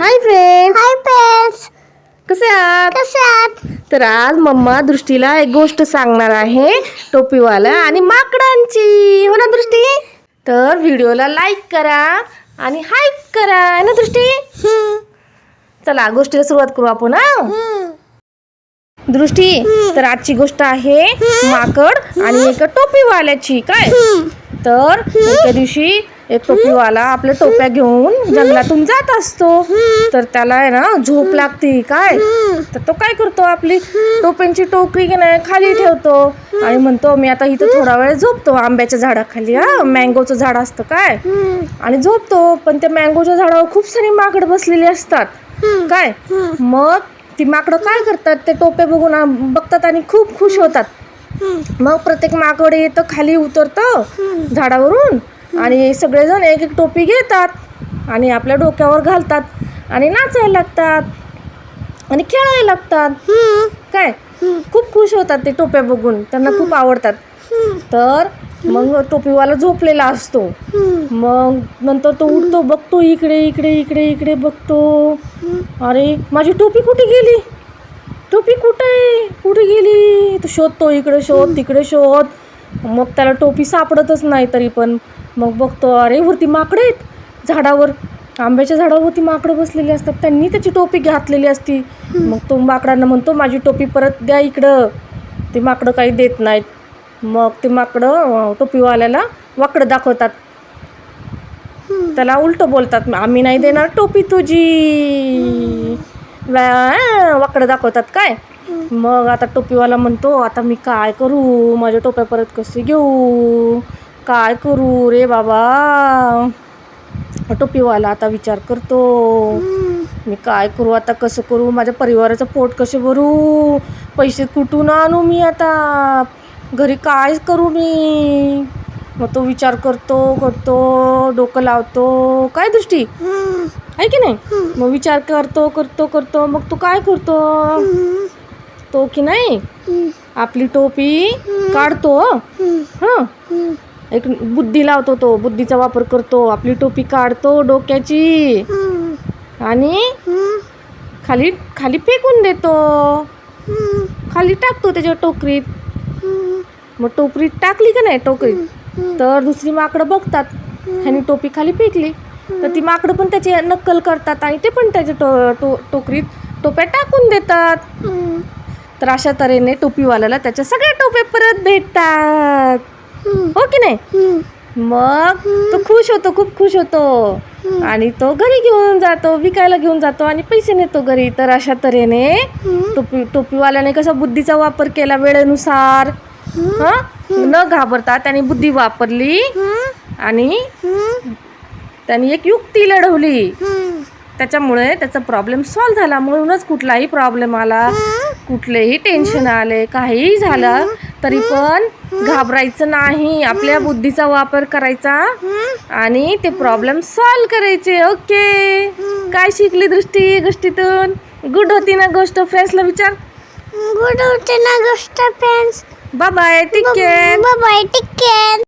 Hi friends. Hi friends, कसे आहात? कसे आहात? तर आज मम्मा दृष्टीला एक गोष्ट सांगणार आहे, टोपीवाला आणि माकडांची. हो ना दृष्टी? तर व्हिडिओला लाईक करा आणि हाईप करा ना दृष्टी. चला गोष्टीला सुरुवात करू आपण. दृष्टी, तर आजची गोष्ट आहे माकड आणि एक टोपीवाल्याची. काय तर एके दिवशी एक टोपीवाला आपल्या टोप्या घेऊन जंगलातून जात असतो. तर त्याला आहे ना झोप लागते. काय तर तो काय करतो, आपली टोप्यांची टोकरी की नाही खाली ठेवतो आणि म्हणतो मी आता इथं थोडा वेळ झोपतो आंब्याच्या झाडाखाली. मँगोचं झाड असतं काय, आणि झोपतो. पण त्या मँगोच्या झाडावर खूप सारी माकड बसलेली असतात. काय मग ती माकडं काय करतात, ते टोप्या बघून बघतात आणि खूप खुश होतात. मग प्रत्येक माकड येतं, खाली उतरतं झाडावरून आणि सगळेजण एक एक टोपी घेतात आणि आपल्या डोक्यावर घालतात आणि नाचायला लागतात आणि खेळायला लागतात. काय खूप खुश होतात ते टोप्या बघून, त्यांना खूप आवडतात. तर मग टोपीवाला झोपलेला असतो. मग नंतर तो उठतो, बघतो इकडे इकडे इकडे इकडे बघतो. अरे माझी टोपी कुठे गेली, टोपी कुठे गेली, तो शोधतो, इकडे शोध तिकडे शोध. मग त्याला टोपी सापडतच नाही. तरी पण मग बघतो, अरे वरती माकडं आहेत झाडावर, आंब्याच्या झाडावरती माकडं बसलेली असतात, त्यांनी त्याची टोपी घातलेली असती. मग तो माकडांना म्हणतो माझी टोपी परत द्या इकडं. ते माकडं काही देत नाहीत. मग ते माकडं टोपीवाल्याला वाकडं दाखवतात, त्याला उलटं बोलतात, आम्ही नाही देणार टोपी तुझी. वाकडं दाखवतात. काय मग आता टोपीवाला म्हणतो आता मी काय करू, माझ्या टोप्या परत कसे घेऊ, काय करू रे बाबा. टोपीवाला आता विचार करतो, मी काय करू आता, कसं करू, माझ्या परिवाराचं पोट कसे भरू, पैसे कुठून आणू मी आता, घरी काय करू मी. मग तो विचार करतो डोकं लावतो. काय दृष्टी आहे की नाही. मग विचार करतो मग तो काय करतो, तो की नाही आपली टोपी काढतो. एक बुद्धी लावतो, तो बुद्धीचा वापर करतो. आपली टोपी काढतो डोक्याची आणि खाली खाली फेकून देतो, खाली टाकतो त्याच्या टोकरीत. मग टोकरीत टाकली का नाही टोकरीत, तर दुसरी माकडं बघतात ह्यानी टोपी खाली फेकली, तर ती माकडं पण त्याची नक्कल करतात आणि ते पण त्याच्या टोकरीत टोप्या टाकून देतात. तर अशा तऱ्हेने टोपीवाल्याला त्याच्या सगळ्या टोप्या परत भेटतात. हो की नाही. मग तो खुश होतो, खूप खुश होतो आणि तो घरी घेऊन जातो, विकायला घेऊन जातो आणि पैसे नेतो घरी. तर अशा तऱ्हेने टोपीवाल्याने कसा बुद्धीचा वापर केला वेळेनुसार, न घाबरता त्याने बुद्धी वापरली आणि त्यांनी एक युक्ती लढवली. त्याच्यामुळे त्याचा प्रॉब्लेम सॉल्व्ह झाला. म्हणूनच कुठलाही प्रॉब्लेम आला, कुठलेही टेन्शन आले, काहीही झालं तरी पण घाबरायचं नाही, आपल्या बुद्धीचा वापर करायचा आणि ते प्रॉब्लेम सॉल्व्ह करायचे. ओके, काय शिकली दृष्टी गोष्टीतून? गुड होती ना गोष्ट? फ्रेंड्सला विचार. गुड होते ना गोष्ट friends. Bye bye, take care. Bye bye, take care.